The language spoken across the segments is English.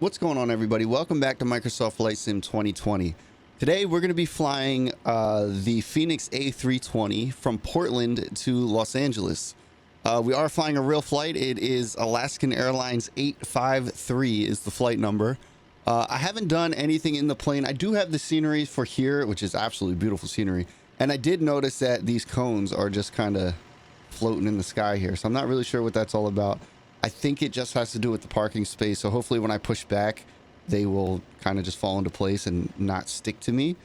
What's going on, everybody? Welcome back to Microsoft Flight Sim 2020. Today we're going to be flying the Fenix A320 from Portland to Los Angeles. We are flying a real flight. It is Alaskan Airlines 853 is the flight number. I haven't done anything in the plane. I do have the scenery for here, which is absolutely beautiful scenery. And I did notice that these cones are just kind of floating in the sky here. So I'm not really sure what that's all about. I think it just has to do with the parking space. So hopefully when I push back, they will kind of just fall into place and not stick to me.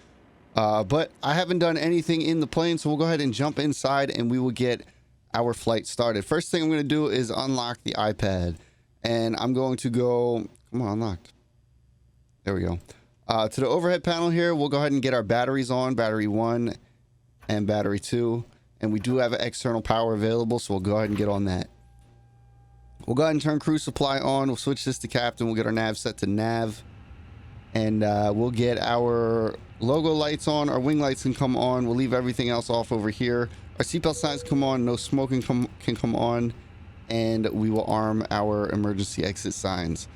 But I haven't done anything in the plane, so we'll go ahead and jump inside and we will get our flight started. First thing I'm going to do is unlock the iPad. And I'm going to go... Come on, unlocked. There we go. To the overhead panel here, we'll go ahead and get our batteries on. Battery 1 and battery 2. And we do have external power available, so we'll go ahead and get on that. We'll go ahead and turn cruise supply on. We'll switch this to captain. We'll get our nav set to nav. And we'll get our logo lights on. Our wing lights can come on. We'll leave everything else off over here. Our seatbelt signs come on. No smoking can come on. And we will arm our emergency exit signs.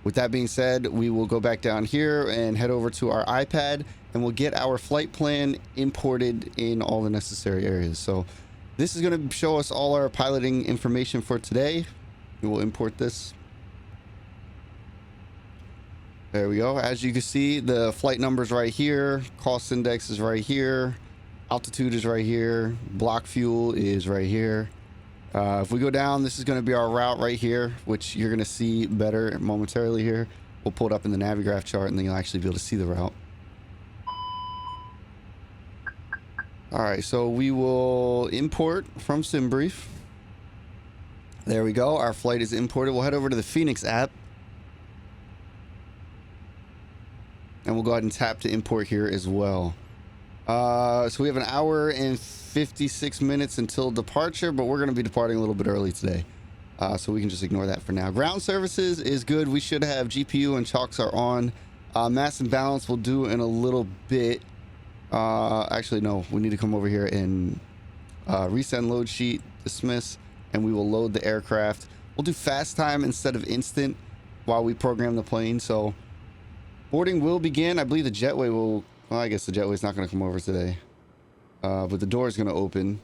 With that being said, we will go back down here and head over to our iPad. And we'll get our flight plan imported in all the necessary areas. So this is going to show us all our piloting information for today. We will import this. There we go. As you can see, the flight numbers right here, cost index is right here, altitude is right here, block fuel is right here. If we go down, this is going to be our route right here, which you're going to see better momentarily here. We'll pull it up in the Navigraph chart and then you'll actually be able to see the route. All right, so we will import from SimBrief. There we go. Our flight is imported. We'll head over to the Fenix app. And we'll go ahead and tap to import here as well. So we have an hour and 56 minutes until departure, but we're going to be departing a little bit early today. So we can just ignore that for now. Ground services is good. We should have GPU and chocks are on. Mass and balance we'll do in a little bit. Actually, no. We need to come over here and resend load sheet, dismiss. And we will load the aircraft. We'll do fast time instead of instant while we program the plane. So boarding will begin. I believe the jetway will... Well, I guess the jetway's not going to come over today. But the door is going to open.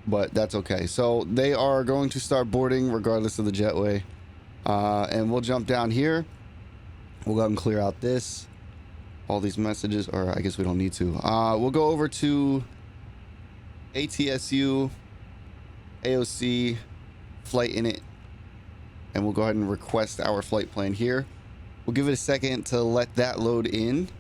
But that's okay. So they are going to start boarding regardless of the jetway. And we'll jump down here. We'll go ahead and clear out this. All these messages. Or I guess we don't need to. We'll go over to ATSU... AOC flight in it, and we'll go ahead and request our flight plan here. We'll give it a second to let that load in.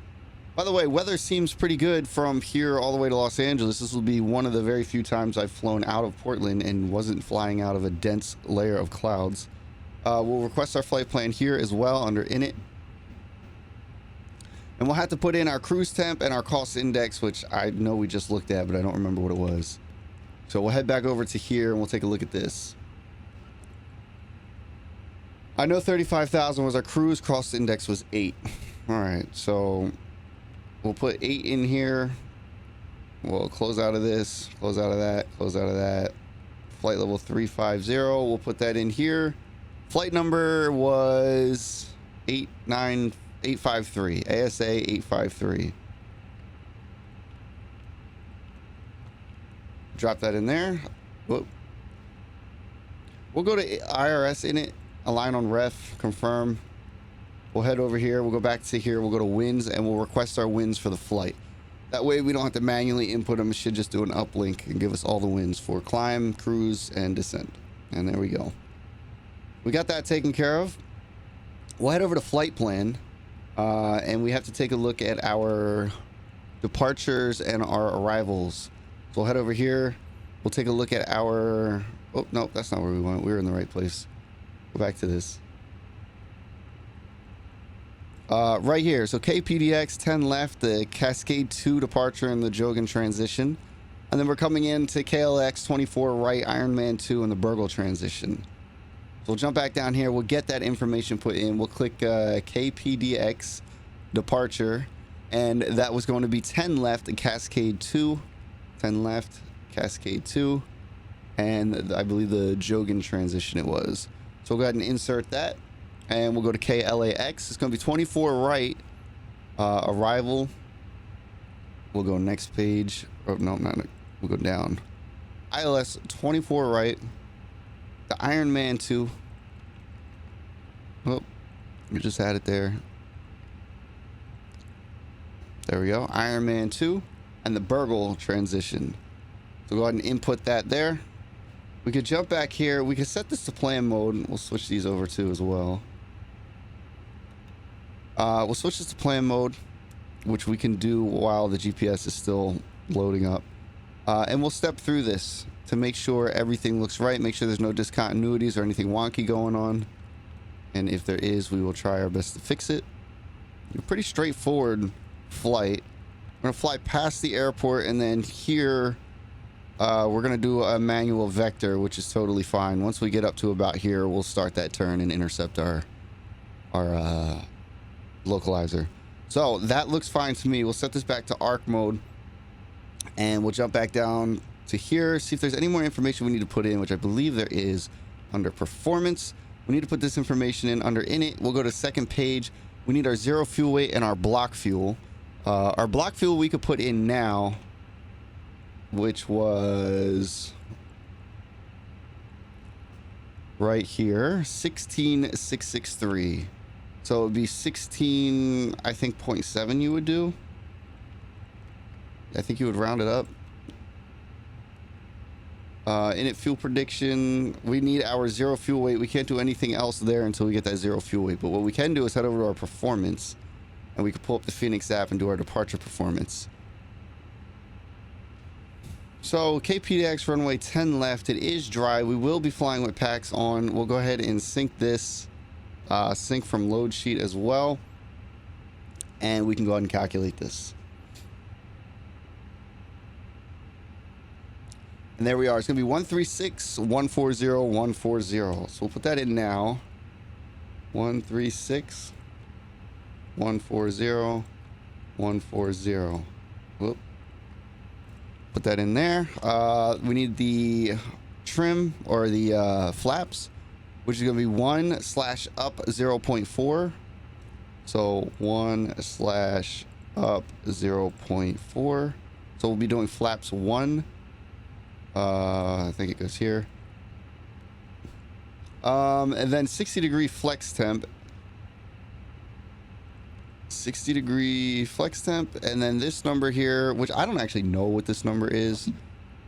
By the way, weather seems pretty good from here all the way to Los Angeles. This will be one of the very few times I've flown out of Portland and wasn't flying out of a dense layer of clouds. We'll request our flight plan here as well under init, and we'll have to put in our cruise temp and our cost index, which I know we just looked at, but I don't remember what it was. So we'll head back over to here and we'll take a look at this. I know 35,000 was our cruise. Cost index was 8. All right, so we'll put 8 in here. We'll close out of this, close out of that, close out of that. Flight level 350. We'll put that in here. Flight number was 853. ASA 853. Drop that in there. Whoop. We'll go to IRS in it, align on ref, confirm. We'll head over here. We'll go back to here. We'll go to winds and we'll request our winds for the flight. That way we don't have to manually input them. It should just do an uplink and give us all the winds for climb, cruise, and descent. And there we go. We got that taken care of. We'll head over to flight plan. And we have to take a look at our departures and our arrivals. So we'll head over here. We'll take a look at our... Oh, no, that's not where we went. We were in the right place. Go back to this. Right here. So KPDX 10 left, the Cascade 2 departure and the Jogan transition. And then we're coming into KLAX 24 right, Ironman 2 and the Burgle transition. So we'll jump back down here. We'll get that information put in. We'll click KPDX departure. And that was going to be 10 left, the Cascade 2. 10 left, Cascade 2, and I believe the Jogan transition it was. So we'll go ahead and insert that. and we'll go to KLAX. It's going to be 24 right. Arrival. We'll go next page. Oh, no, not. We'll go down. ILS 24 right. The Iron Man 2. Oh, we just had it there. There we go. Iron Man 2 and the Burgle transition. So go ahead and input that there. We could jump back here. We could set this to plan mode. We'll switch these over too as well. We'll switch this to plan mode, which we can do while the GPS is still loading up. And we'll step through this to make sure everything looks right. Make sure there's no discontinuities or anything wonky going on. And if there is, we will try our best to fix it. A pretty straightforward flight. We're going to fly past the airport, and then here we're going to do a manual vector, which is totally fine. Once we get up to about here, we'll start that turn and intercept our localizer. So that looks fine to me. We'll set this back to arc mode, and we'll jump back down to here, see if there's any more information we need to put in, which I believe there is under performance. We need to put this information in under init. We'll go to second page. We need our zero fuel weight and our block fuel. Our block fuel we could put in now, which was right here, 16,663. So it would be 16, I think, 0.7 you would do. I think you would round it up. Init fuel prediction. We need our zero fuel weight. We can't do anything else there until we get that zero fuel weight. But what we can do is head over to our performance, and we can pull up the Fenix app and do our departure performance. So KPDX runway 10 left. It is dry. We will be flying with packs on. We'll go ahead and sync this. Sync from load sheet as well. And we can go ahead and calculate this. And there we are. It's going to be 136,140,140. So we'll put that in now. 136,140,140. Whoop. Put that in there. We need the trim or the flaps, which is going to be 1/up 0.4. So 1/up 0.4. So we'll be doing flaps 1. I think it goes here. And then 60-degree flex temp. 60-degree flex temp. And then this number here, which I don't actually know what this number is,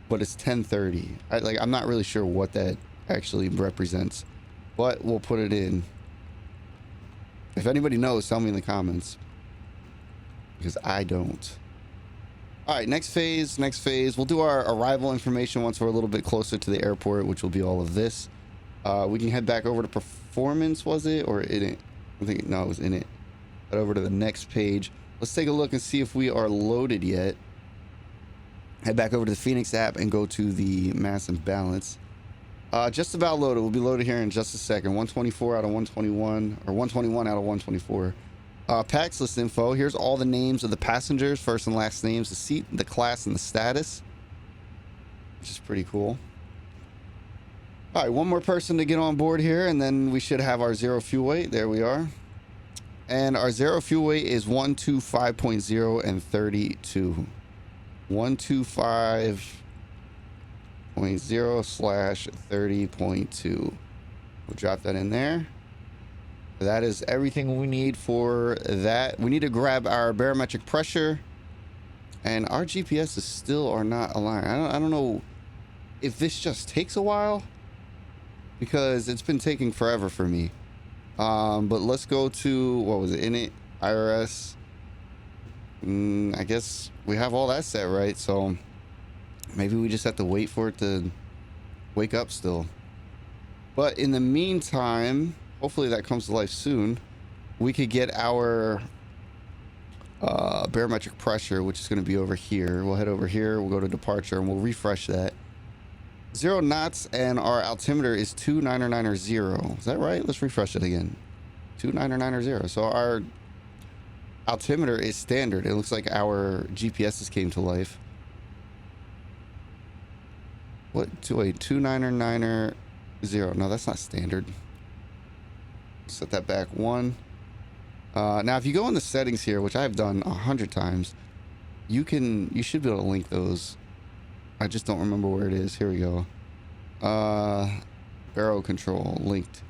but it's 1030. I'm not really sure what that actually represents, but we'll put it in. If anybody knows, tell me in the comments, because I don't. All right, next phase. We'll do our arrival information once we're a little bit closer to the airport, which will be all of this. We can head back over to performance, was it? Or in it? I think, no, it was in it. Head over to the next page. Let's take a look and see if we are loaded yet. Head back over to the Fenix app and go to the mass and balance. Just about loaded. We'll be loaded here in just a second. 124 out of 121, or 121 out of 124. Packs list info. Here's all the names of the passengers, first and last names, the seat, the class, and the status, which is pretty cool. All right, one more person to get on board here, and then we should have our zero fuel weight. There we are. And our zero fuel weight is 125.0 and 32. 125.0/30.2. We'll drop that in there. That is everything we need for that. We need to grab our barometric pressure, and our GPS is still are not aligned. I don't know if this just takes a while, because it's been taking forever for me. But let's go to, what was it, init, IRS. I guess we have all that set right, so maybe we just have to wait for it to wake up still. But in the meantime, hopefully that comes to life soon. We could get our barometric pressure, which is going to be over here. We'll head over here. We'll go to departure, and we'll refresh that. 0 knots, and our altimeter is 29990. Is that right? Let's refresh it again. 29990. So our altimeter is standard. It looks like our GPSs came to life. What? Wait, 29990. No, that's not standard. Set that back 1. Now, if you go in the settings here, which I've done 100 times, you should be able to link those. I just don't remember where it is. Here we go. Barrel control linked.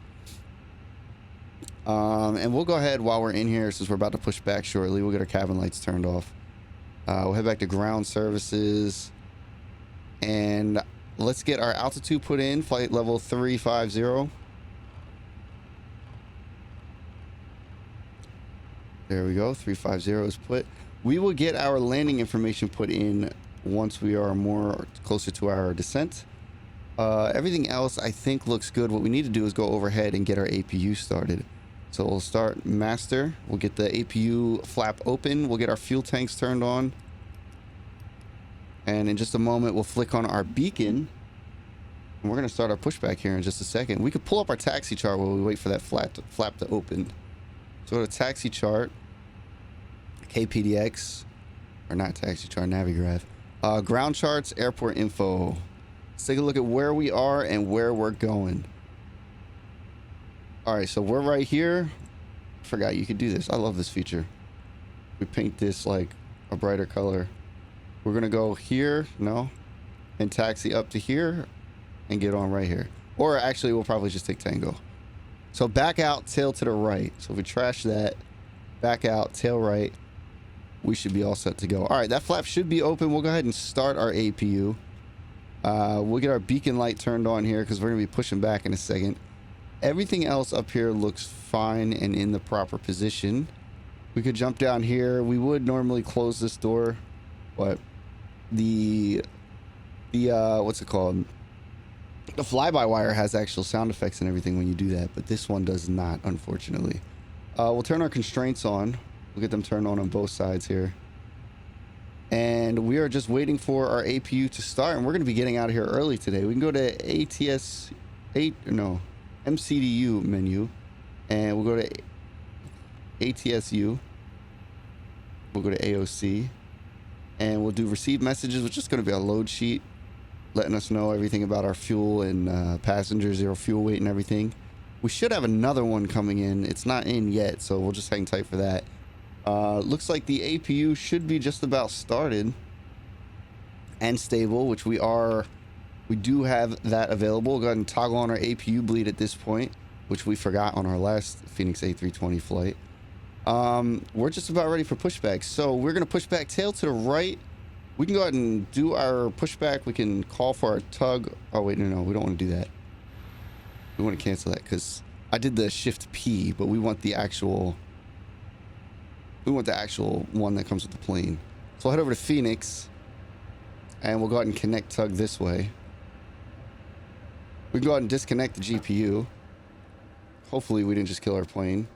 And we'll go ahead while we're in here, since we're about to push back shortly. We'll get our cabin lights turned off. We'll head back to ground services, and let's get our altitude put in. Flight level 350. There we go. 350 is put. We will get our landing information put in once we are more closer to our descent. Everything else I think looks good. What we need to do is go overhead and get our APU started. So we'll start master. We'll get the APU flap open. We'll get our fuel tanks turned on. And in just a moment, we'll flick on our beacon. And we're going to start our pushback here in just a second. We could pull up our taxi chart while we wait for that flap to open. So go to taxi chart, KPDX, or not taxi chart, Navigraph. Ground charts, airport info. Let's take a look at where we are and where we're going. All right, so we're right here. I forgot you could do this. I love this feature. We paint this like a brighter color. We're gonna go here, no, and taxi up to here and get on right here. Or actually, we'll probably just take Tango. So back out, tail to the right. So if we trash that, back out, tail right, we should be all set to go. All right, that flap should be open. We'll go ahead and start our APU. We'll get our beacon light turned on here because we're gonna be pushing back in a second. Everything else up here looks fine and in the proper position. We could jump down here. We would normally close this door, but the what's it called? The fly-by-wire has actual sound effects and everything when you do that, but this one does not, unfortunately. We'll turn our constraints on. We'll get them turned on both sides here. And we are just waiting for our APU to start, and we're going to be getting out of here early today. We can go to MCDU menu, and we'll go to ATSU. We'll go to AOC, and we'll do receive messages, which is going to be a load sheet letting us know everything about our fuel and passengers, zero fuel weight and everything. We should have another one coming in. It's not in yet, so we'll just hang tight for that. Looks like the APU should be just about started and stable, which we do have that available. We'll go ahead and toggle on our APU bleed at this point, which we forgot on our last Fenix A320 flight. We're just about ready for pushback. So we're going to push back tail to the right. We can go ahead and do our pushback. We can call for our tug. Oh, wait, no, we don't want to do that. We want to cancel that because I did the shift P, but we want the actual one that comes with the plane. So I'll head over to Phoenix and we'll go ahead and connect tug this way. We can go ahead and disconnect the GPU. Hopefully we didn't just kill our plane.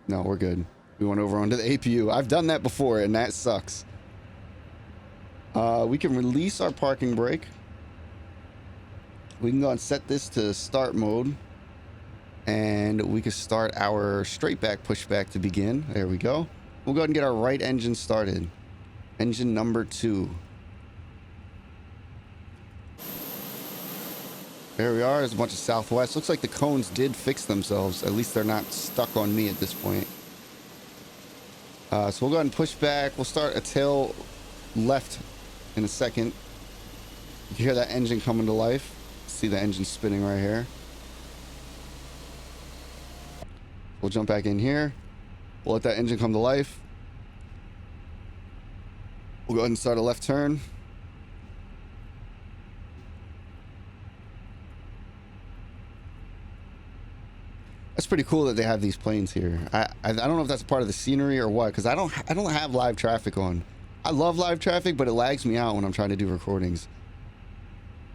No, we're good. We went over onto the APU. I've done that before and that sucks. We can release our parking brake. We can go and set this to start mode. And we can start our straight back pushback to begin. There we go. We'll go ahead and get our right engine started. Engine number 2. There we are. There's a bunch of Southwest. Looks like the cones did fix themselves. At least they're not stuck on me at this point. So we'll go ahead and push back. We'll start a tail left in a second. You can hear that engine coming to life. See the engine spinning right here. We'll jump back in here. We'll let that engine come to life. We'll go ahead and start a left turn. That's pretty cool that they have these planes here. I don't know if that's part of the scenery or what, because I don't have live traffic on. I love live traffic, but it lags me out when I'm trying to do recordings.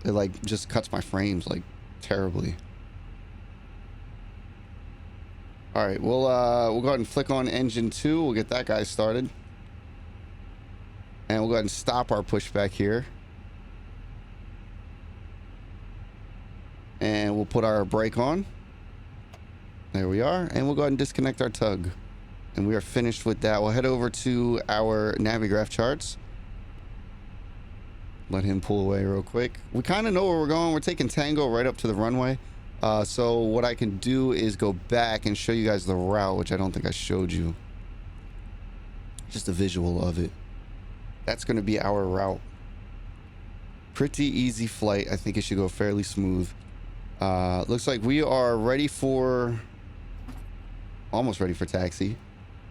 It like just cuts my frames like terribly. All right, we'll go ahead and flick on engine 2. We'll get that guy started. And we'll go ahead and stop our pushback here. And we'll put our brake on. There we are. And we'll go ahead and disconnect our tug. And we are finished with that. We'll head over to our Navigraph charts. Let him pull away real quick. We kind of know where we're going. We're taking Tango right up to the runway. So what I can do is go back and show you guys the route, which I don't think I showed you. Just a visual of it. That's going to be our route. Pretty easy flight. I think it should go fairly smooth. Looks like we are ready for... almost ready for taxi.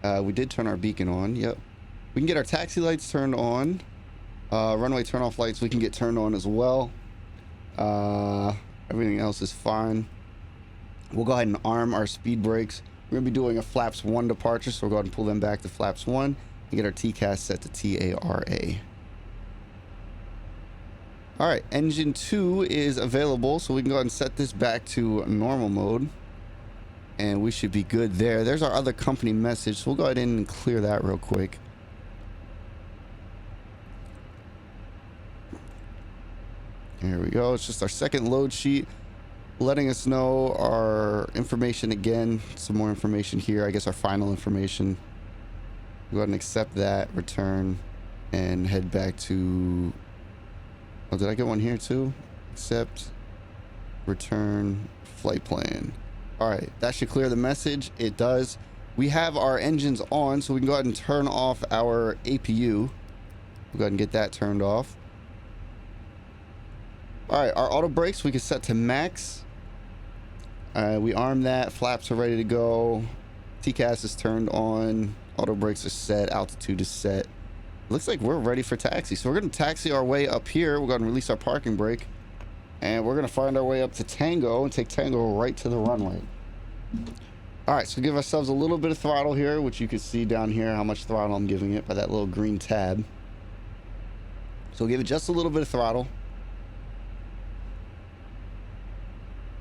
We did turn our beacon on. Yep. We can get our taxi lights turned on. Runway turn-off lights we can get turned on as well. Everything else is fine. We'll go ahead and arm our speed brakes. We're going to be doing a flaps 1 departure, so we'll go ahead and pull them back to flaps 1 and get our TCAS set to TARA. All right, engine 2 is available, so we can go ahead and set this back to normal mode, and we should be good there. There's our other company message, so we'll go ahead and clear that real quick. Here we go. It's just our second load sheet, letting us know our information again. Some more information here. I guess our final information. Go ahead and accept that, return, and head back to... oh, did I get one here too? Accept, return, flight plan. All right, that should clear the message. It does. We have our engines on, so we can go ahead and turn off our APU. We'll go ahead and get that turned off. All right, our auto brakes we can set to max. We arm that. Flaps are ready to go. TCAS is turned on. Auto brakes are set. Altitude is set. Looks like we're ready for taxi. So we're going to taxi our way up here. We're going to release our parking brake. And we're going to find our way up to Tango and take Tango right to the runway. All right, so give ourselves a little bit of throttle here, which you can see down here how much throttle I'm giving it by that little green tab. So we'll give it just a little bit of throttle.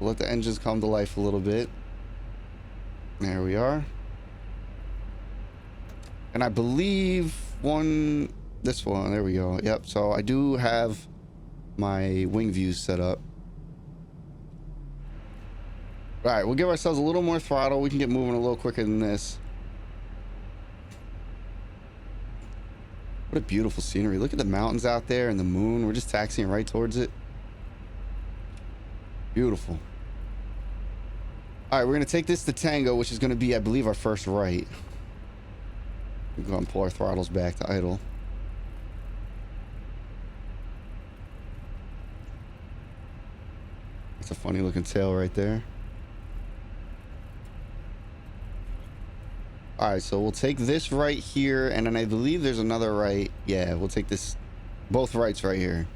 We'll let the engines come to life a little bit. There we are. And I believe this one, there we go. Yep, so I do have my wing views set up. All right, we'll give ourselves a little more throttle. We can get moving a little quicker than this. What a beautiful scenery. Look at the mountains out there and the moon. We're just taxiing right towards it. Beautiful. All right, we're going to take this to Tango, which is going to be, I believe, our first right. We'll go and pull our throttles back to idle. That's a funny looking tail right there. All right, so we'll take this right here, and then I believe there's another right. Yeah, we'll take this, both rights right here.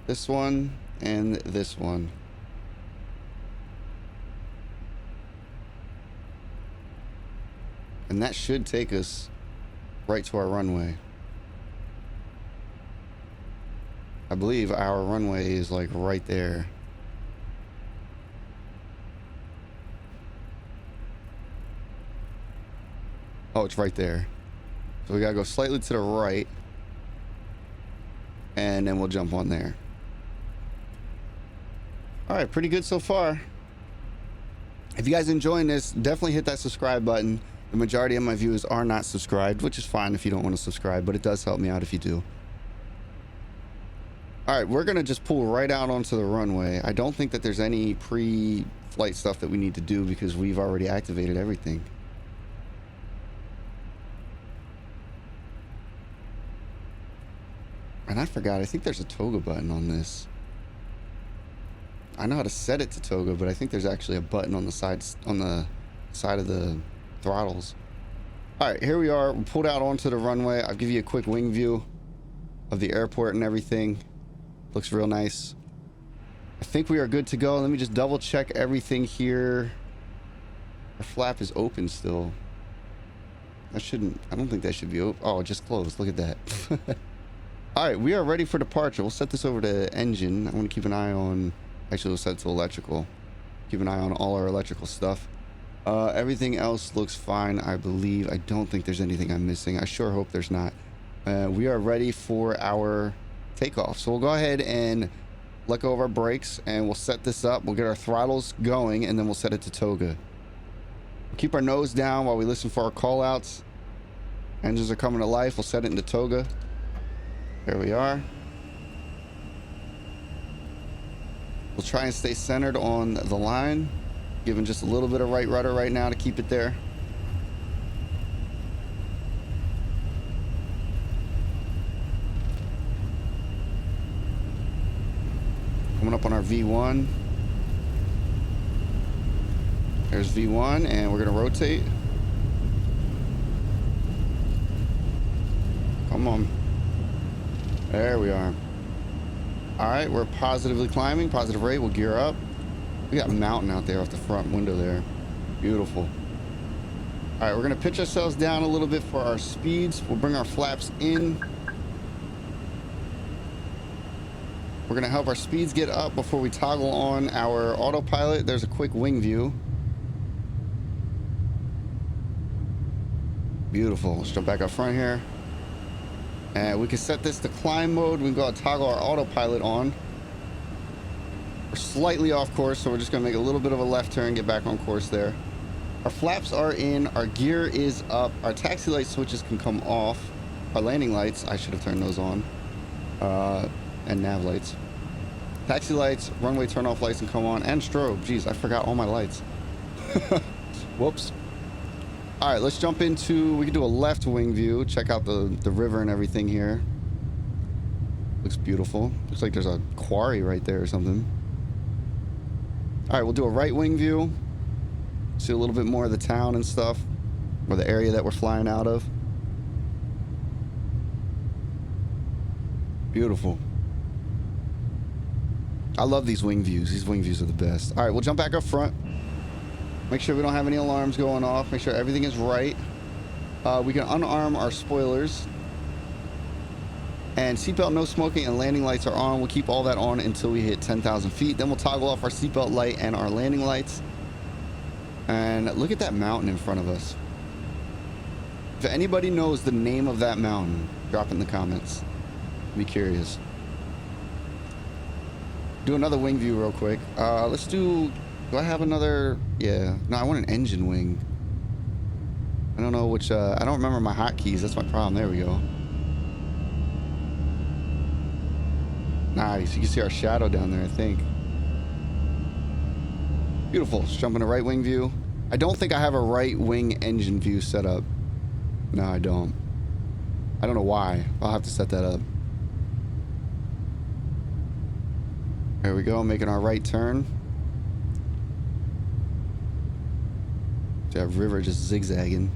This one and this one. And that should take us right to our runway. I believe our runway is like right there. Oh, it's right there. So we gotta go slightly to the right. And then we'll jump on there. All right, pretty good so far. If you guys are enjoying this, definitely hit that subscribe button. The majority of my viewers are not subscribed, which is fine if you don't want to subscribe, but it does help me out if you do. All right, we're going to just pull right out onto the runway. I don't think that there's any pre-flight stuff that we need to do because we've already activated everything. And I forgot, I think there's a toga button on this. I know how to set it to toga, but I think there's actually a button on the side of the throttles. All right, here we are. We pulled out onto the runway. I'll give you a quick wing view of the airport and everything. Looks real nice. I think we are good to go. Let me just double check everything here. Our flap is open still. I don't think that should be open. Oh, it just closed. Look at that. All right, we are ready for departure. We'll set this over to engine. I want to keep an eye on, actually we'll set it to electrical. Keep an eye on all our electrical stuff. Everything else looks fine, I believe. I don't think there's anything I'm missing. I sure hope there's not. We are ready for our takeoff. So we'll go ahead and let go of our brakes and we'll set this up. We'll get our throttles going and then we'll set it to toga. We'll keep our nose down while we listen for our call outs. Engines are coming to life. We'll set it into toga. There we are. We'll We'll try and stay centered on the line, giving just a little bit of right rudder right now to keep it there. Coming up on our V1. There's V1, and we're gonna rotate. Come on. There we are. All right, we're positively climbing, positive rate. We'll gear up. We got a mountain out there off the front window there. Beautiful. All right, we're gonna pitch ourselves down a little bit for our speeds. We'll bring our flaps in. We're gonna help our speeds get up before we toggle on our autopilot. There's a quick wing view. Beautiful. Let's jump back up front here. And we can set this to climb mode. We can go and toggle our autopilot on. We're slightly off course, so we're just gonna make a little bit of a left turn, get back on course there. Our flaps are in, our gear is up, our taxi light switches can come off. Our landing lights, I should have turned those on. And nav lights. Taxi lights, runway turn off lights can come on, and strobe. Jeez, I forgot all my lights. Whoops. All right, let's jump into, we can do a left wing view, check out the river and everything here. Looks beautiful. Looks like there's a quarry right there or something. All right, we'll do a right wing view. See a little bit more of the town and stuff, or the area that we're flying out of. Beautiful. I love these wing views. These wing views are the best. All right, we'll jump back up front. Make sure we don't have any alarms going off. Make sure everything is right. We can unarm our spoilers. And seatbelt no smoking and landing lights are on. We'll keep all that on until we hit 10,000 feet. Then we'll toggle off our seatbelt light and our landing lights. And look at that mountain in front of us. If anybody knows the name of that mountain, drop it in the comments. Be curious. Do another wing view real quick. Let's do I have another? Yeah. No, I want an engine wing. I don't know which, I don't remember my hotkeys. That's my problem. There we go. Nice. You can see our shadow down there, I think. Beautiful. Let's jump into right wing view. I don't think I have a right wing engine view set up. No, I don't. I don't know why. I'll have to set that up. There we go. Making our right turn. That river just zigzagging.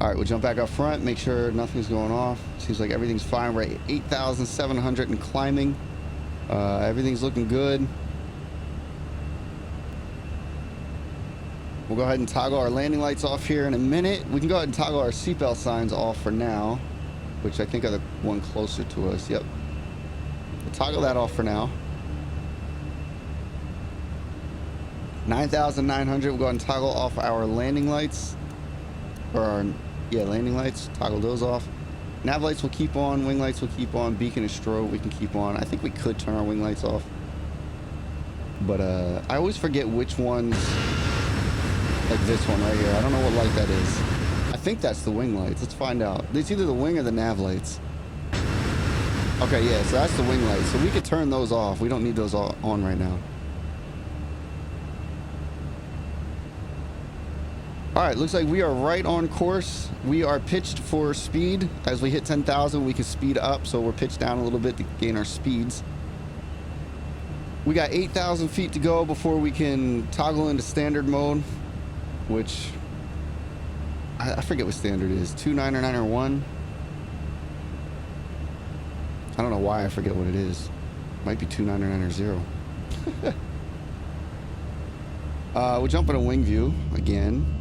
All right, we'll jump back up front, make sure nothing's going off. Seems like everything's fine. We're at 8,700 and climbing. Everything's looking good. We'll go ahead and toggle our landing lights off here in a minute. We can go ahead and toggle our seatbelt signs off for now, which I think are the one closer to us. Yep. We'll toggle that off for now. 9,900. We'll go ahead and toggle off our landing lights. Or our, yeah, landing lights. Toggle those off. Nav lights will keep on. Wing lights will keep on. Beacon and strobe we can keep on. I think we could turn our wing lights off. But I always forget which ones. Like this one right here. I don't know what light that is. I think that's the wing lights. Let's find out. It's either the wing or the nav lights. Okay, yeah, so that's the wing lights. So we could turn those off. We don't need those on right now. All right, looks like we are right on course. We are pitched for speed. As we hit 10,000, we can speed up. So we're pitched down a little bit to gain our speeds. We got 8,000 feet to go before we can toggle into standard mode, which I forget what standard is. 299 or 1. I don't know why I forget what it is. Might be 299 or 0. We'll jump in a wing view again.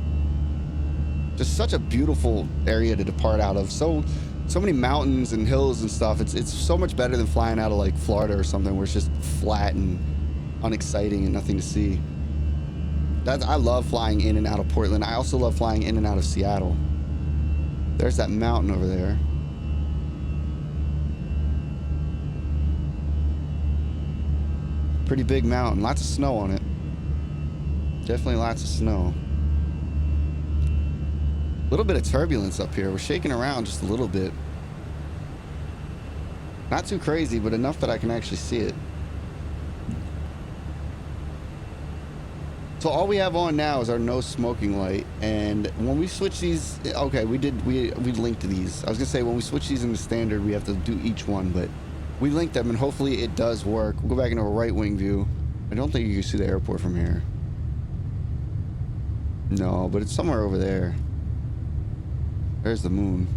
Just such a beautiful area to depart out of. So many mountains and hills and stuff. It's so much better than flying out of like Florida or something where it's just flat and unexciting and nothing to see. I love flying in and out of Portland. I also love flying in and out of Seattle. There's that mountain over there. Pretty big mountain. Lots of snow on it. Definitely lots of snow. A little bit of turbulence up here. We're shaking around just a little bit. Not too crazy, but enough that I can actually see it. So all we have on now is our no smoking light, and when we switch these, okay, we linked these. I was gonna say when we switch these into standard, we have to do each one, but we linked them, and hopefully it does work. We'll go back into a right wing view. I don't think you can see the airport from here. No, but it's somewhere over there. There's the moon.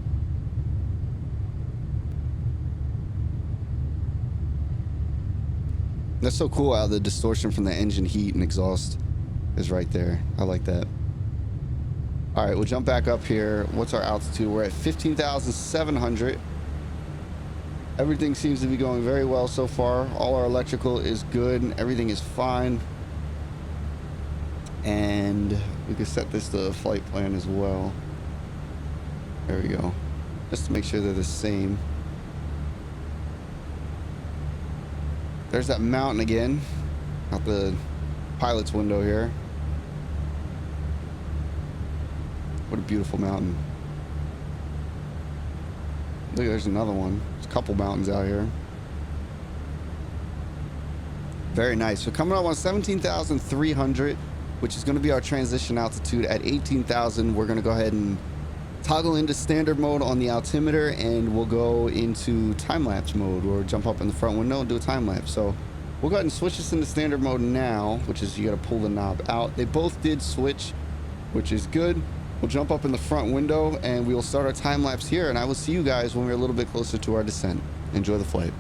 That's so cool how the distortion from the engine heat and exhaust is right there. I like that. All right, we'll jump back up here. What's our altitude? We're at 15,700. Everything seems to be going very well so far. All our electrical is good and everything is fine. And we can set this to flight plan as well. There we go. Just to make sure they're the same. There's that mountain again. Out the pilot's window here. What a beautiful mountain. Look, there's another one. There's a couple mountains out here. Very nice. So coming up on 17,300, which is going to be our transition altitude. At 18,000, we're going to go ahead and toggle into standard mode on the altimeter, and we'll go into time-lapse mode, or jump up in the front window and do a time-lapse. So we'll go ahead and switch this into standard mode now, which is you got to pull the knob out. They both did switch, which is good. We'll jump up in the front window and we will start our time-lapse here, and I will see you guys when we're a little bit closer to our descent. Enjoy the flight.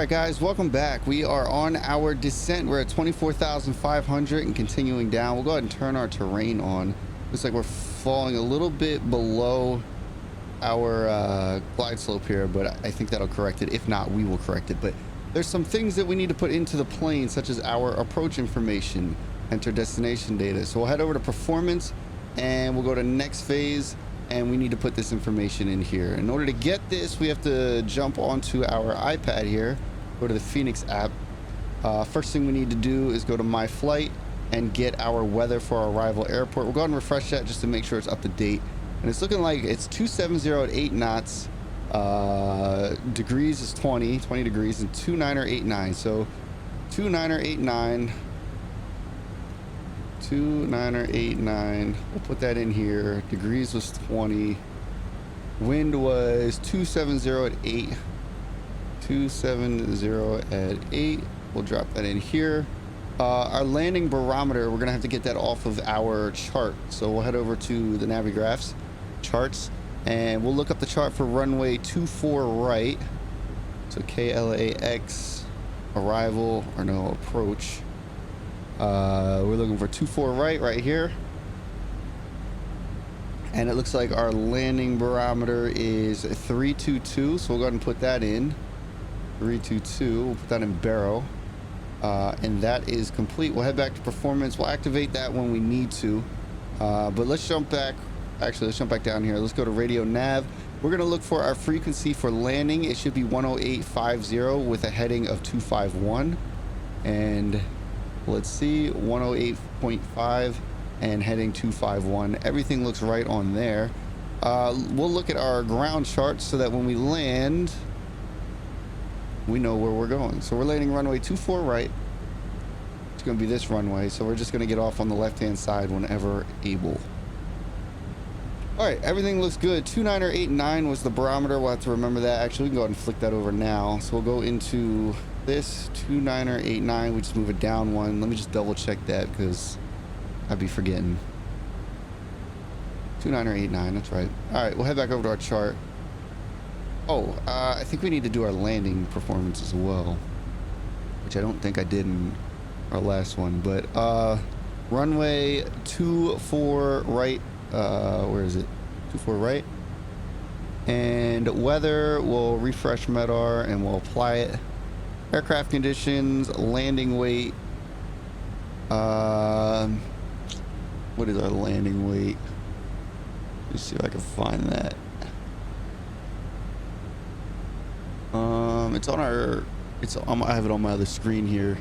Alright guys, welcome back. We are on our descent. We're at 24,500 and continuing down. We'll go ahead and turn our terrain on. Looks like we're falling a little bit below our glide slope here, but I think that'll correct it. If not, we will correct it. But there's some things that we need to put into the plane, such as our approach information, enter destination data. So we'll head over to performance and we'll go to next phase, and we need to put this information in here. In order to get this, we have to jump onto our iPad here, go to the Fenix app. First thing we need to do is go to My Flight and get our weather for our arrival airport. We'll go ahead and refresh that just to make sure it's up to date. And it's looking like it's 270 at 8 knots. Degrees is 20 degrees, and 2989. So 2989. 2989. We'll put that in here. Degrees was 20. Wind was 270 at 8. 270 at 8. We'll drop that in here. Our landing barometer, we're gonna have to get that off of our chart. So we'll head over to the Navigraphs charts and we'll look up the chart for runway 24 right. So KLAX arrival, or no, approach. We're looking for 24 right here. And it looks like our landing barometer is 322. So we'll go ahead and put that in. 322. We'll put that in Barrow. And that is complete. We'll head back to performance. We'll activate that when we need to. But let's jump back. Actually, let's jump back down here. Let's go to radio nav. We're going to look for our frequency for landing. It should be 10850 with a heading of 251. And let's see, 108.5 and heading 251. Everything looks right on there. we'll look at our ground charts so that when we land, we know where we're going. So we're landing runway 24 right. It's going to be this runway, so we're just going to get off on the left-hand side whenever able. All right, everything looks good. 2989 was the barometer. We'll have to remember that. Actually, we can go ahead and flick that over now. So we'll go into this 2989. We just move it down one. Let me just double check that because I'd be forgetting. 2989, that's right. All right, we'll head back over to our chart. Oh, I think we need to do our landing performance as well, which I don't think I did in our last one. But runway 24 right. Where is it? 24 right. And weather, we'll refresh MEDAR and we'll apply it. Aircraft conditions, landing weight. What is our landing weight? Let's see if I can find that. It's on our, I have it on my other screen here.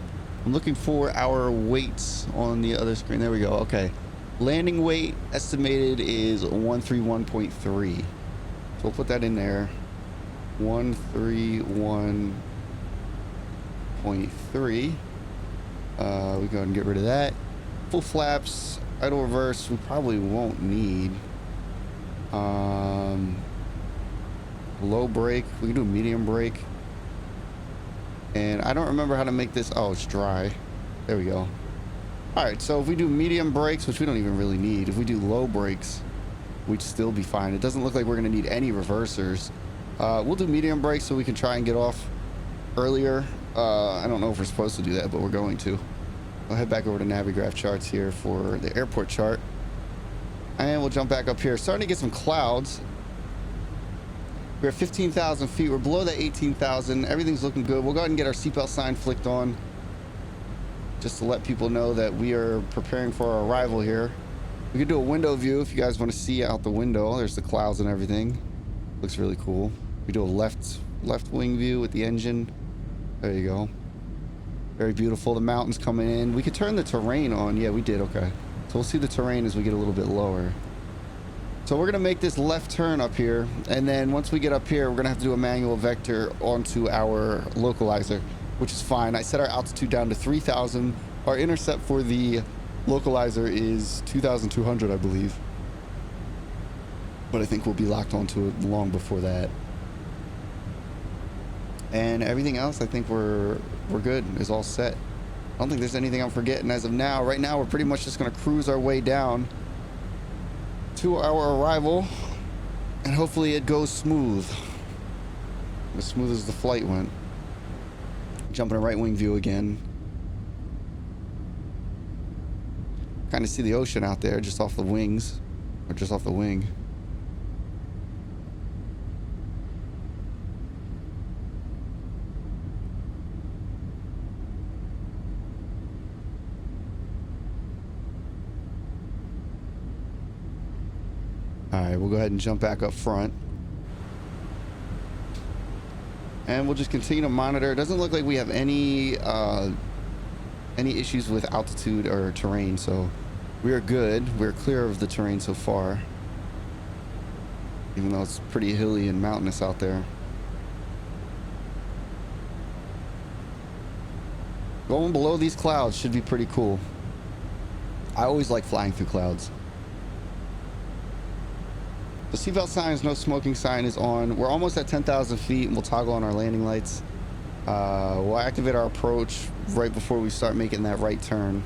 I'm looking for our weights on the other screen. There we go. Okay. Landing weight estimated is 131.3. So we'll put that in there. 131.3. We go ahead and get rid of that. Full flaps, idle reverse, we probably won't need. Low brake, we can do medium brake. And I don't remember how to make this. Oh, it's dry. There we go. All right, so if we do medium brakes, which we don't even really need, if we do low brakes, we'd still be fine. It doesn't look like we're going to need any reversers. We'll do medium brakes so we can try and get off earlier. I don't know if we're supposed to do that, but we're going to. I'll head back over to Navigraph charts here for the airport chart. And we'll jump back up here. Starting to get some clouds. We're at 15,000 feet. We're below that 18,000. Everything's looking good. We'll go ahead and get our seatbelt sign flicked on, just to let people know that we are preparing for our arrival here. We can do a window view if you guys want to see out the window. There's the clouds and everything. Looks really cool. We do a left wing view with the engine. There you go. Very beautiful. The mountains coming in. We could turn the terrain on. Yeah, we did. Okay. So we'll see the terrain as we get a little bit lower. So we're going to make this left turn up here. And then once we get up here, we're going to have to do a manual vector onto our localizer, which is fine. I set our altitude down to 3,000. Our intercept for the localizer is 2,200, I believe. But I think we'll be locked onto it long before that. And everything else, I think we're good. Is all set. I don't think there's anything I'm forgetting as of now. Right now, we're pretty much just going to cruise our way down to our arrival. And hopefully it goes smooth. As smooth as the flight went. Jumping a right wing view again. Kind of see the ocean out there just off the wings, or just off the wing. All right, we'll go ahead and jump back up front. And we'll just continue to monitor. It doesn't look like we have any issues with altitude or terrain, so we are good. We're clear of the terrain so far, even though it's pretty hilly and mountainous out there. Going below these clouds should be pretty cool. I always like flying through clouds. The seatbelt sign is no smoking sign is on. We're almost at 10,000 feet and we'll toggle on our landing lights. We'll activate our approach right before we start making that right turn,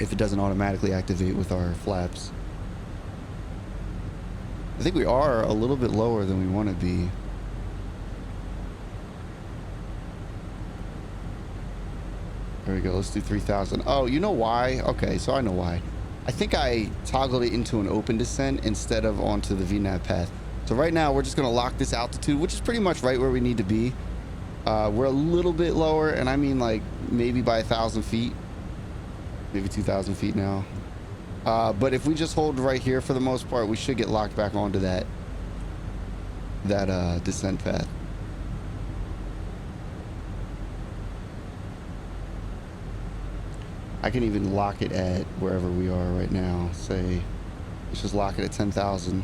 if it doesn't automatically activate with our flaps. I think we are a little bit lower than we want to be. There we go. Let's do 3,000. Oh, you know why? Okay, so I know why. I think I toggled it into an open descent instead of onto the VNAV path. So right now we're just going to lock this altitude, which is pretty much right where we need to be. We're a little bit lower, and I mean like maybe by 1,000 feet, maybe 2,000 feet now. But if we just hold right here for the most part, we should get locked back onto that descent path. I can even lock it at wherever we are right now, say Let's just lock it at 10,000.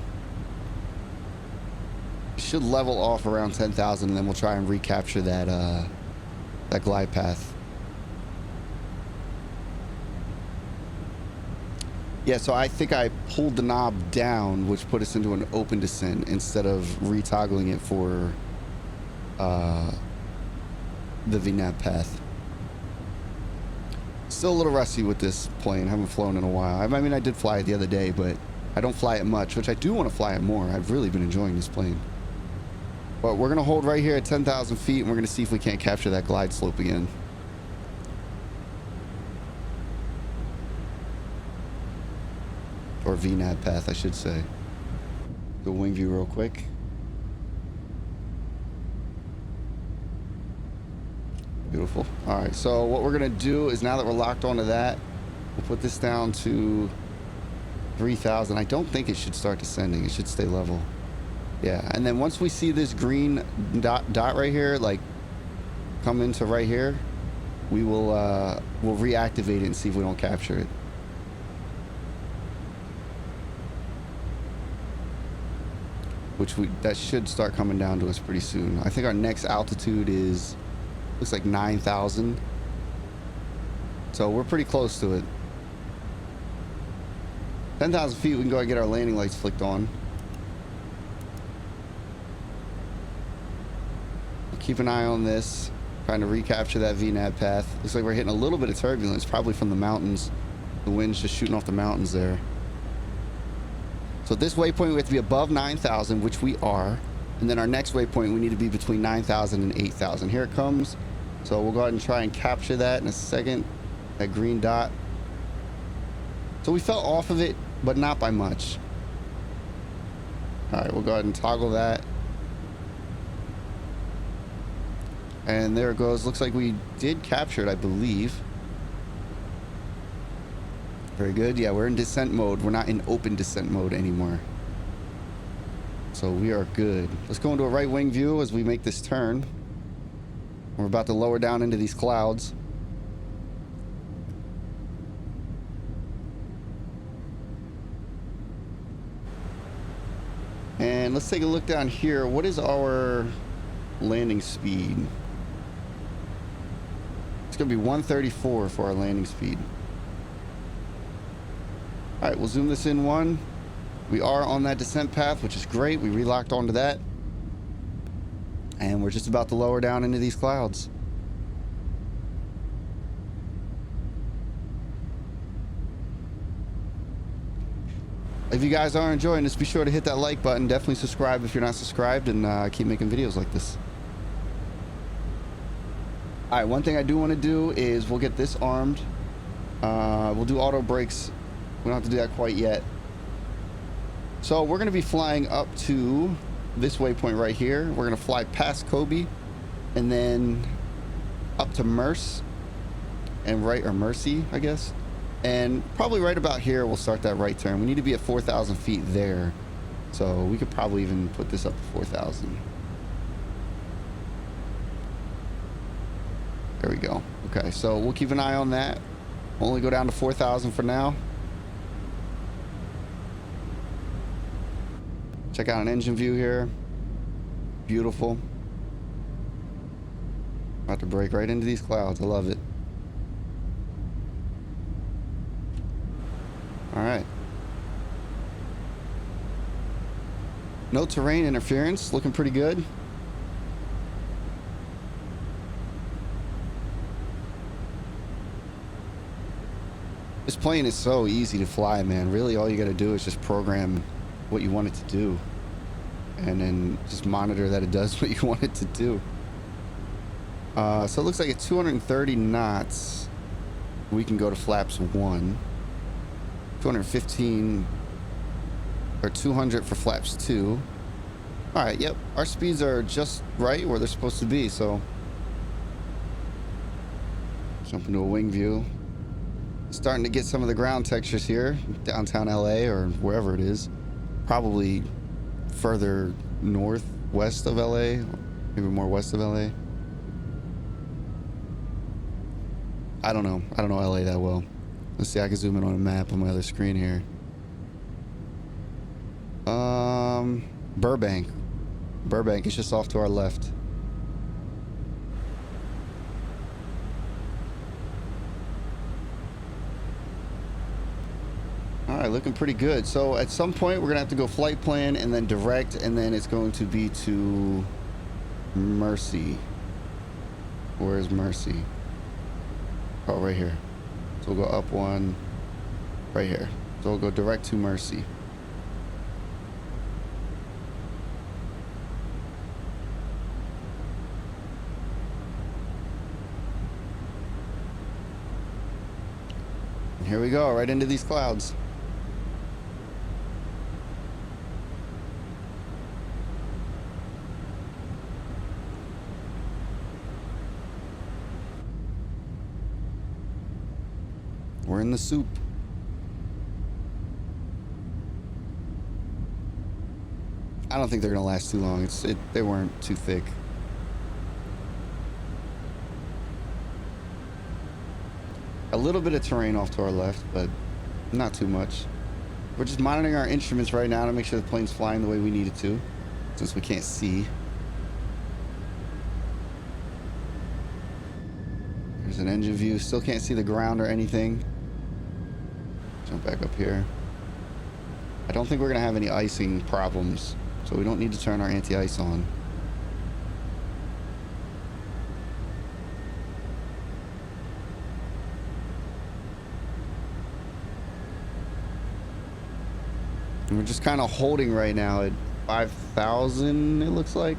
Should level off around 10,000, and then we'll try and recapture that that glide path. Yeah, so I think I pulled the knob down, which put us into an open descent instead of retoggling it for the VNAV path. Still a little rusty with this plane. Haven't flown in a while. I mean, I did fly it the other day, but I don't fly it much, which I do want to fly it more. I've really been enjoying this plane. But we're going to hold right here at 10,000 feet, and we're going to see if we can't capture that glide slope again. Or VNAV path, I should say. The wing view real quick. Beautiful. All right, so what we're going to do is, now that we're locked onto that, we'll put this down to 3,000. I don't think it should start descending. It should stay level. Yeah, and then once we see this green dot right here, like come into right here, we will we'll reactivate it and see if we don't capture it. That should start coming down to us pretty soon. I think our next altitude is, looks like 9,000. So we're pretty close to it. 10,000 feet, we can go ahead and get our landing lights flicked on. Keep an eye on this, trying to recapture that VNAV path. Looks like we're hitting a little bit of turbulence, probably from the mountains. The wind's just shooting off the mountains there. So at this waypoint, we have to be above 9,000, which we are. And then our next waypoint, we need to be between 9,000 and 8,000. Here it comes. So we'll go ahead and try and capture that in a second, that green dot. So we fell off of it, but not by much. All right, we'll go ahead and toggle that. And there it goes. Looks like we did capture it, I believe. Very good. Yeah, we're in descent mode. We're not in open descent mode anymore. So we are good. Let's go into a right wing view as we make this turn. We're about to lower down into these clouds. And let's take a look down here. What is our landing speed? It's going to be 134 for our landing speed. All right, we'll zoom this in one. We are on that descent path, which is great. We relocked onto that. And we're just about to lower down into these clouds. If you guys are enjoying this, be sure to hit that like button. Definitely subscribe if you're not subscribed, and keep making videos like this. All right, one thing I do want to do is we'll get this armed. We'll do auto brakes. We don't have to do that quite yet. So we're going to be flying up to this waypoint right here. We're going to fly past Kobe and then up to Merce and right, or Mercy, I guess. And probably right about here, we'll start that right turn. We need to be at 4,000 feet there. So we could probably even put this up to 4,000. There we go. Okay, so we'll keep an eye on that. Only go down to 4,000 for now. Check out an engine view here. Beautiful. About to break right into these clouds. I love it. All right. No terrain interference. Looking pretty good. This plane is so easy to fly, man. Really, all you got to do is just program what you want it to do, and then just monitor that it does what you want it to do. So it looks like at 230 knots, we can go to flaps 1. 215 or 200 for flaps 2. All right, yep, our speeds are just right where they're supposed to be. So jump into a wing view. Starting to get some of the ground textures here, downtown LA or wherever it is. Probably further northwest of LA, maybe more west of LA. I don't know. I don't know LA that well. Let's see, I can zoom in on a map on my other screen here. Burbank. Burbank is just off to our left. All right, looking pretty good. So at some point we're gonna have to go flight plan and then direct, and then it's going to be to Mercy. Where's Mercy? Oh, right here. So we'll go up one right here. So we'll go direct to Mercy. And here we go, right into these clouds. We're in the soup. I don't think they're gonna last too long. They weren't too thick. A little bit of terrain off to our left, but not too much. We're just monitoring our instruments right now to make sure the plane's flying the way we need it to, since we can't see. There's an engine view. Still can't see the ground or anything. Jump back up here. I don't think we're gonna have any icing problems, so we don't need to turn our anti-ice on. And we're just kind of holding right now at 5,000, it looks like.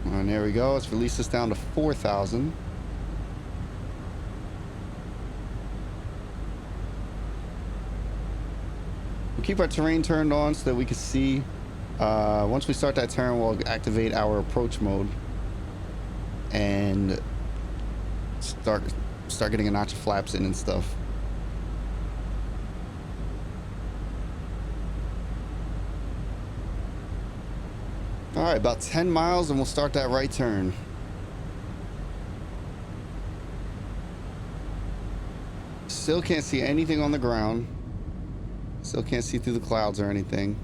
And there we go. Let's release this down to 4,000. We'll keep our terrain turned on so that we can see. Once we start that turn, we'll activate our approach mode and start getting a notch of flaps in and stuff. All right, about 10 miles and we'll start that right turn. Still can't see anything on the ground. Still can't see through the clouds or anything.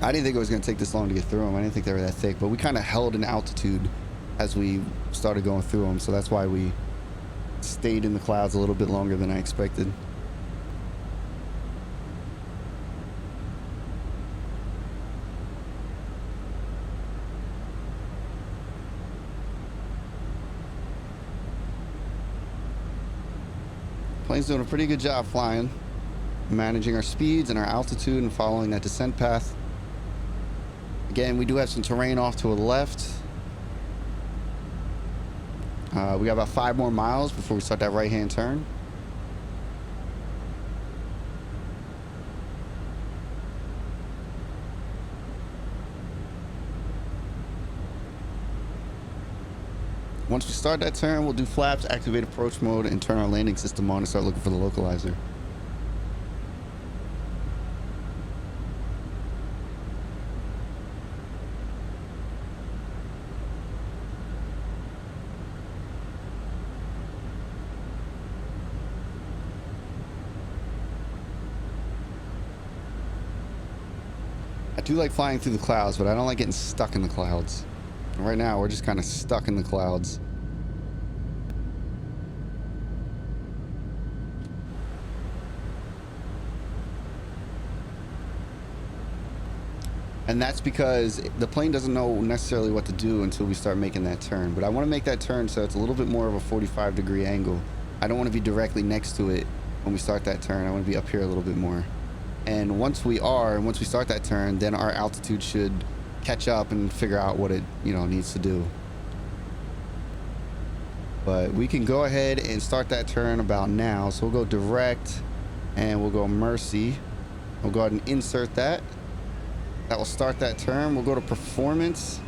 I didn't think it was going to take this long to get through them. I didn't think they were that thick, but we kind of held an altitude as we started going through them, so that's why we stayed in the clouds a little bit longer than I expected. Plane's doing a pretty good job flying, managing our speeds and our altitude and following that descent path. Again, we do have some terrain off to the left. We got about 5 more miles before we start that right-hand turn. Once we start that turn, we'll do flaps, activate approach mode, and turn our landing system on and start looking for the localizer. I do like flying through the clouds, but I don't like getting stuck in the clouds. Right now, we're just kind of stuck in the clouds. And that's because the plane doesn't know necessarily what to do until we start making that turn. But I want to make that turn so it's a little bit more of a 45-degree angle. I don't want to be directly next to it when we start that turn. I want to be up here a little bit more. And once we start that turn, then our altitude should catch up and figure out what it, needs to do. But we can go ahead and start that turn about now. So we'll go direct and we'll go Mercy. We'll go ahead and insert that. That will start that turn. We'll go to performance.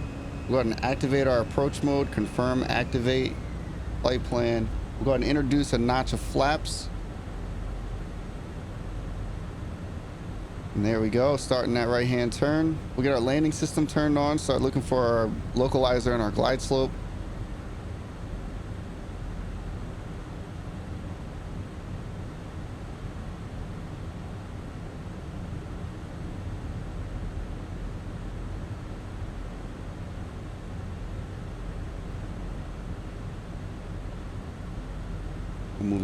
We'll go ahead and activate our approach mode, confirm, activate, flight plan. We'll go ahead and introduce a notch of flaps. And there we go, starting that right-hand turn. We'll get our landing system turned on, start looking for our localizer and our glide slope.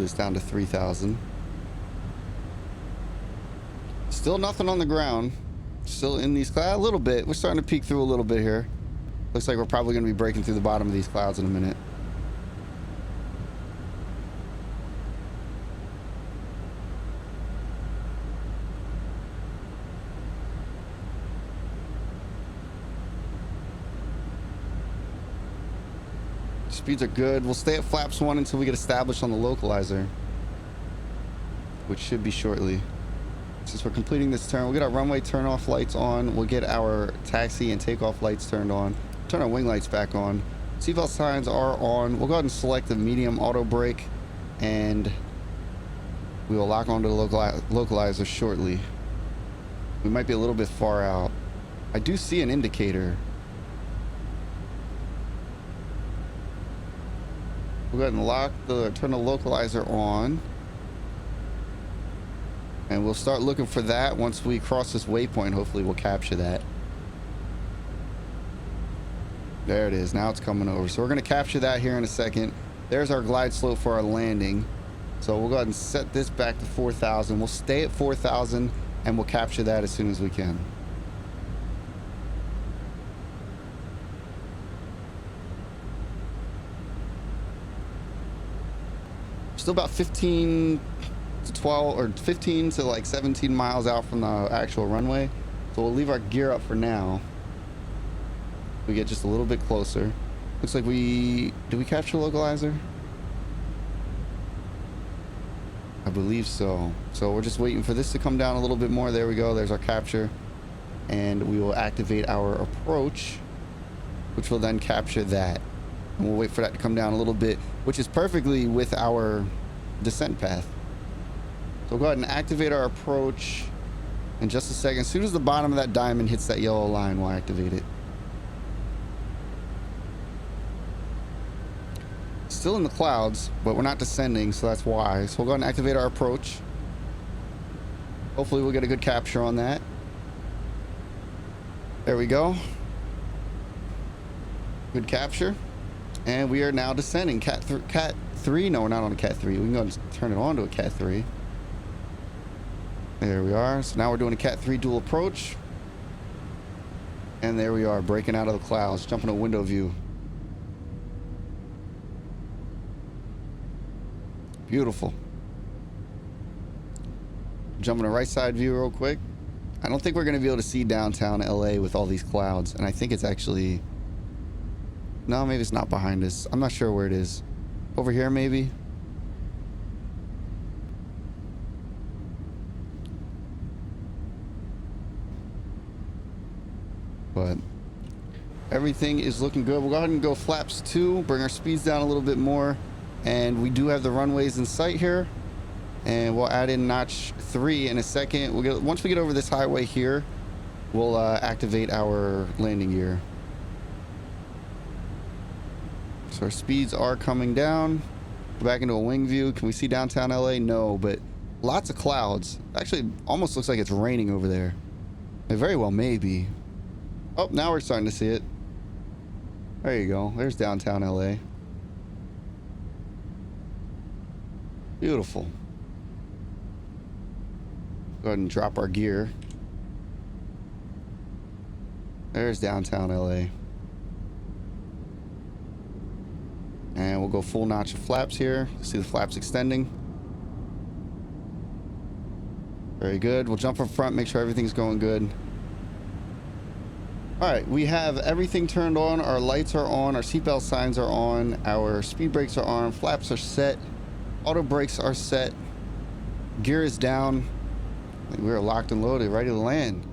this down to 3,000. Still nothing on the ground. Still in these clouds a little bit. We're starting to peek through a little bit here. Looks like we're probably going to be breaking through the bottom of these clouds in a minute. Speeds are good. We'll stay at flaps 1 until we get established on the localizer, which should be shortly. Since we're completing this turn, we'll get our runway turn off lights on. We'll get our taxi and takeoff lights turned on. Turn our wing lights back on. Seatbelt signs are on. We'll go ahead and select the medium auto brake, and we will lock onto the localizer shortly. We might be a little bit far out. I do see an indicator. We'll go ahead and turn the localizer on. And we'll start looking for that once we cross this waypoint. Hopefully we'll capture that. There it is. Now it's coming over. So we're going to capture that here in a second. There's our glide slope for our landing. So we'll go ahead and set this back to 4,000. We'll stay at 4,000 and we'll capture that as soon as we can. Still about 15 to 12 or 15 to like 17 miles out from the actual runway. So we'll leave our gear up for now. We get just a little bit closer. Looks like did we capture localizer? I believe so. So we're just waiting for this to come down a little bit more. There we go. There's our capture. And we will activate our approach, which will then capture that. And we'll wait for that to come down a little bit, which is perfectly with our descent path. So we'll go ahead and activate our approach in just a second. As soon as the bottom of that diamond hits that yellow line, we'll activate it. Still in the clouds, but we're not descending, so that's why. So we'll go ahead and activate our approach. Hopefully we'll get a good capture on that. There we go. Good capture. And we are now descending. Cat 3. No, we're not on a Cat 3. We can go and turn it on to a Cat 3. There we are. So now we're doing a Cat 3 dual approach. And there we are, breaking out of the clouds, jumping to window view. Beautiful. Jumping to right side view real quick. I don't think we're going to be able to see downtown LA with all these clouds. And I think it's actually... No, maybe it's not behind us. I'm not sure where it is. Over here, maybe? But everything is looking good. We'll go ahead and go flaps 2, bring our speeds down a little bit more. And we do have the runways in sight here. And we'll add in notch 3 in a second. Once we get over this highway here, we'll activate our landing gear. So our speeds are coming down. Go back into a wing view. Can we see downtown LA? No, but lots of clouds. Actually, almost looks like it's raining over there. It very well may be. Oh, now we're starting to see it. There you go. There's downtown LA. Beautiful. Go ahead and drop our gear. There's downtown LA. And we'll go full notch of flaps here. See the flaps extending. Very good. We'll jump up front, make sure everything's going good. All right, we have everything turned on. Our lights are on. Our seatbelt signs are on. Our speed brakes are on. Flaps are set. Auto brakes are set. Gear is down. We're locked and loaded, ready to land.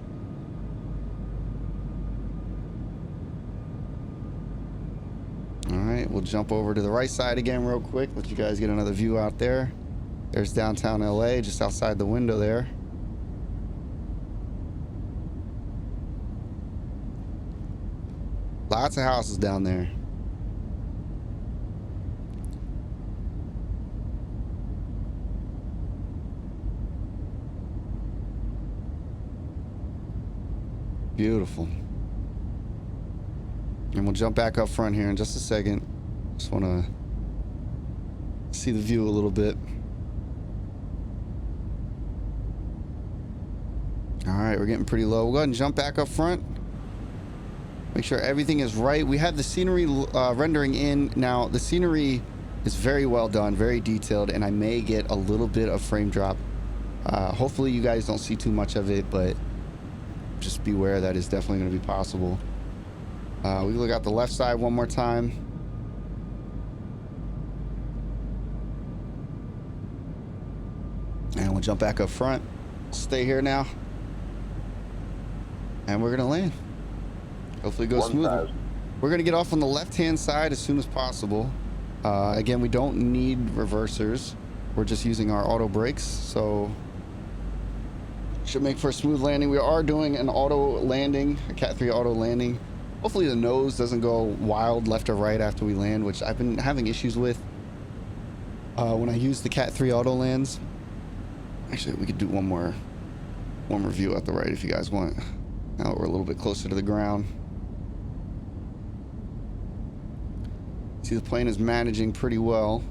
All right, we'll jump over to the right side again real quick. Let you guys get another view out there. There's downtown LA, just outside the window there. Lots of houses down there. Beautiful. And we'll jump back up front here in just a second. Just want to see the view a little bit. All right, we're getting pretty low. We'll go ahead and jump back up front. Make sure everything is right. We have the scenery rendering in. Now, the scenery is very well done, very detailed, and I may get a little bit of frame drop. Hopefully you guys don't see too much of it, but just beware that is definitely going to be possible. We look out the left side one more time. And we'll jump back up front. Stay here now. And we're going to land. Hopefully it goes smoothly. We're going to get off on the left-hand side as soon as possible. Again, we don't need reversers. We're just using our auto brakes, so should make for a smooth landing. We are doing an auto landing, a Cat 3 auto landing. Hopefully the nose doesn't go wild left or right after we land, which I've been having issues with when I use the Cat 3 auto lands. Actually, we could do one more view at the right if you guys want. Now that we're a little bit closer to the ground. See, the plane is managing pretty well.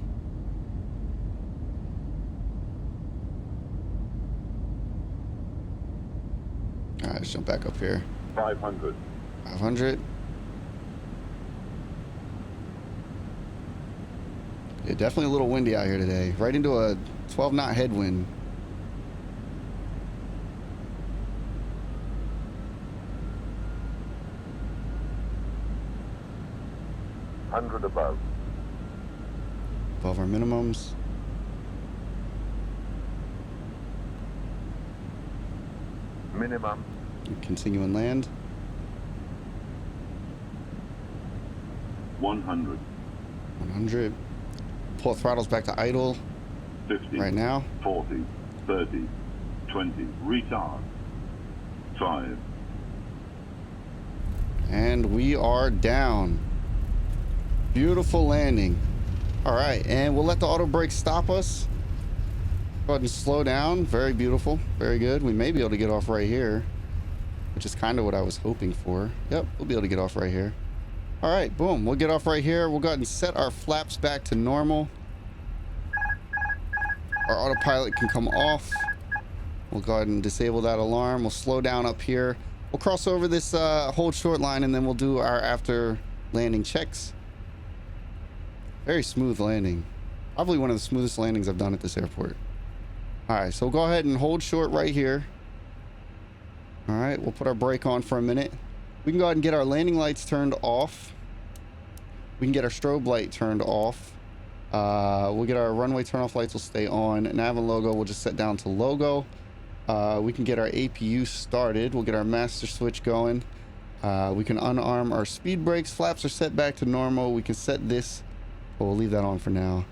All right, let's jump back up here. 500. 500. Yeah, definitely a little windy out here today. Right into a 12-knot headwind. Above. Above our minimums. Minimum. Continue and land. 100. 100. Pull throttles back to idle. 50. Right now. 40. 30. 20. Retard. 5. And we are down. Beautiful landing. All right, and we'll let the auto brakes stop us. Go ahead and slow down. Very beautiful. Very good. We may be able to get off right here, which is kind of what I was hoping for. Yep, we'll be able to get off right here. All right, boom. We'll get off right here. We'll go ahead and set our flaps back to normal. Our autopilot can come off. We'll go ahead and disable that alarm. We'll slow down up here. We'll cross over this hold short line, and then we'll do our after landing checks. Very smooth landing. Probably one of the smoothest landings I've done at this airport. All right, so we'll go ahead and hold short right here. All right, we'll put our brake on for a minute. We can go ahead and get our landing lights turned off. We can get our strobe light turned off. We'll get our runway turn-off lights will stay on. Nav and logo we'll just set down to logo. We can get our APU started. We'll get our master switch going. We can unarm our speed brakes. Flaps are set back to normal. We can set this. Well, we'll leave that on for now.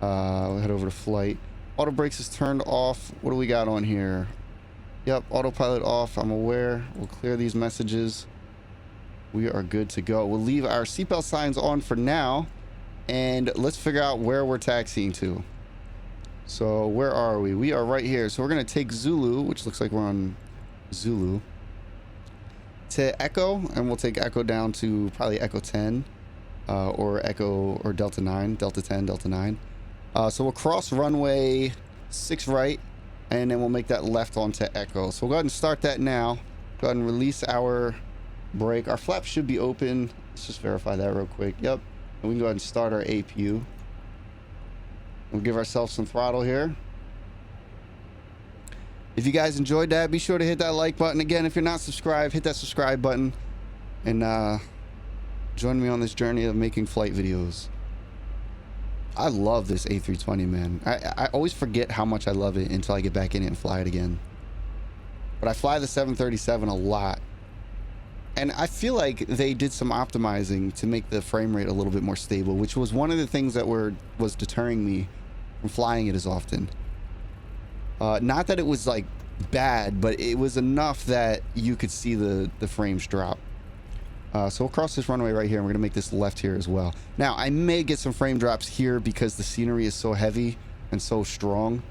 We'll head over to flight. Auto brakes is turned off. What do we got on here? Yep, autopilot off. I'm aware. We'll clear these messages. We are good to go. We'll leave our seatbelt signs on for now. And let's figure out where we're taxiing to. So where are we? We are right here. So we're going to take Zulu, which looks like we're on Zulu, to Echo. And we'll take Echo down to probably Echo 10. Or Echo or Delta 9, Delta 10, Delta 9. So we'll cross runway 6 right, and then we'll make that left onto Echo. So we'll go ahead and start that now. Go ahead and release our brake. Our flaps should be open. Let's just verify that real quick. Yep. And we can go ahead and start our APU. We'll give ourselves some throttle here. If you guys enjoyed that, be sure to hit that like button. Again, if you're not subscribed, hit that subscribe button. And join me on this journey of making flight videos. I love this A320, man. I always forget how much I love it until I get back in it and fly it again. But I fly the 737 a lot. And I feel like they did some optimizing to make the frame rate a little bit more stable, which was one of the things that was deterring me from flying it as often. Not that it was like bad, but it was enough that you could see the frames drop. So we'll cross this runway right here, and we're gonna make this left here as well. Now I may get some frame drops here because the scenery is so heavy and so strong,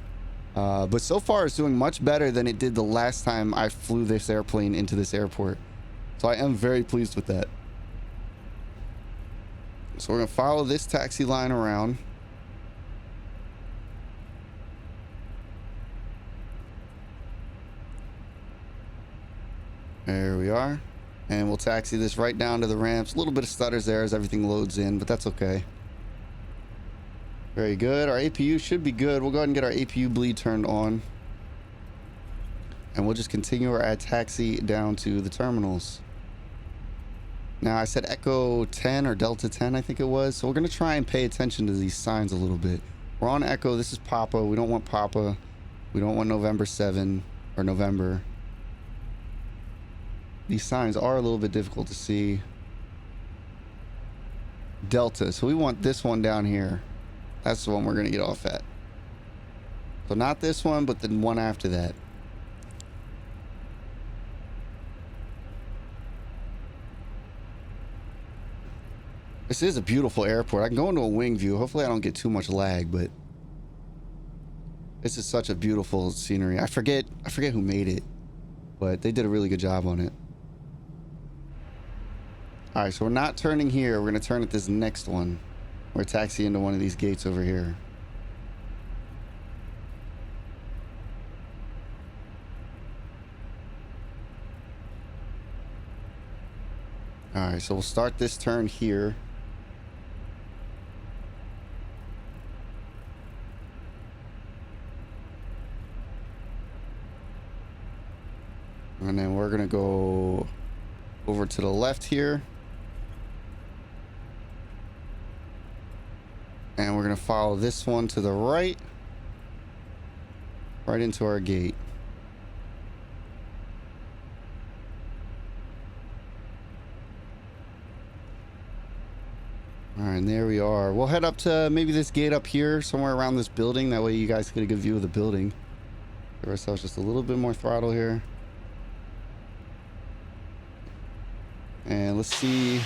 but so far it's doing much better than it did the last time I flew this airplane into this airport. So I am very pleased with that. So we're gonna follow this taxi line around. There we are. And we'll taxi this right down to the ramps. A little bit of stutters there as everything loads in, but that's okay. Very good. Our APU should be good. We'll go ahead and get our APU bleed turned on. And we'll just continue our taxi down to the terminals. Now, I said Echo 10 or Delta 10, I think it was. So we're going to try and pay attention to these signs a little bit. We're on Echo. This is Papa. We don't want Papa. We don't want November 7 or November. These signs are a little bit difficult to see. Delta. So we want this one down here. That's the one we're going to get off at. So not this one, but the one after that. This is a beautiful airport. I can go into a wing view. Hopefully I don't get too much lag, but this is such a beautiful scenery. I forget who made it, but they did a really good job on it. All right, so we're not turning here. We're going to turn at this next one. We're taxiing into one of these gates over here. All right, so we'll start this turn here. And then we're going to go over to the left here. And we're going to follow this one to the right. Right into our gate. All right, and there we are. We'll head up to maybe this gate up here, somewhere around this building. That way you guys get a good view of the building. Give ourselves just a little bit more throttle here. And let's see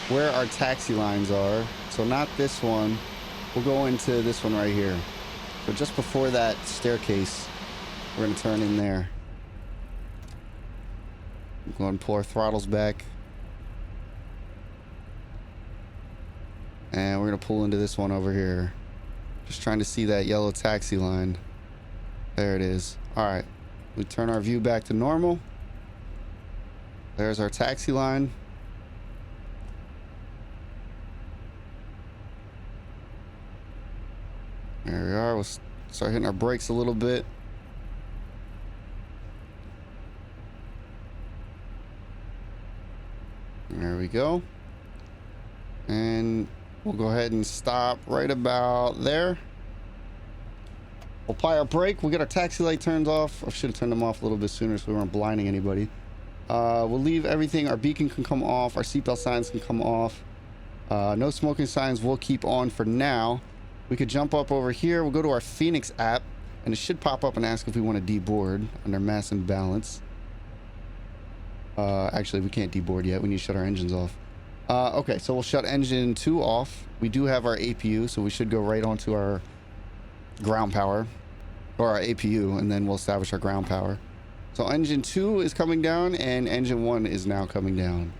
where our taxi lines are. So not this one. We'll go into this one right here. So just before that staircase, we're going to turn in there. Go and pull our throttles back. And we're going to pull into this one over here. Just trying to see that yellow taxi line. There it is. All right. We turn our view back to normal. There's our taxi line. There we are. We'll start hitting our brakes a little bit. There we go. And we'll go ahead and stop right about there. We'll apply our brake. We'll get our taxi light turned off. I should have turned them off a little bit sooner so we weren't blinding anybody. We'll leave everything. Our beacon can come off. Our seatbelt signs can come off. No smoking signs will keep on for now. We could jump up over here. We'll go to our Fenix app, and it should pop up and ask if we want to deboard under mass and balance. Actually, we can't deboard yet. We need to shut our engines off. Okay, so we'll shut engine 2 off. We do have our APU, so we should go right onto our ground power, or our APU, and then we'll establish our ground power. So engine 2 is coming down, and engine 1 is now coming down,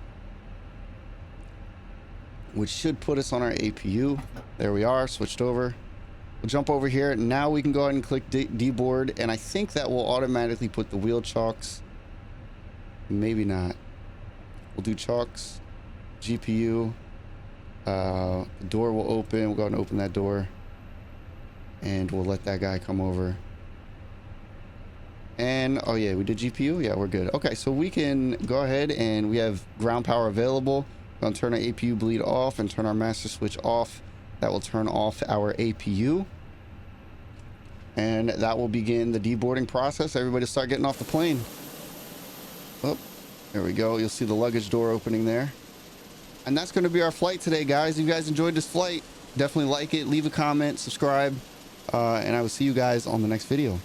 which should put us on our APU. There we are, switched over. We'll jump over here. Now we can go ahead and click deboard, and I think that will automatically put the wheel chocks. Maybe not. We'll do chocks, GPU. The door will open. We'll go ahead and open that door, and we'll let that guy come over. And oh yeah, we did GPU. Yeah, we're good. Okay, so we can go ahead and we have ground power available. Gonna turn our APU bleed off and turn our master switch off. That will turn off our APU, and that will begin the deboarding process. Everybody start getting off the plane. Oh, there we go. You'll see the luggage door opening there. And that's going to be our flight today, guys. If you guys enjoyed this flight, definitely like it, leave a comment, subscribe, and I will see you guys on the next video.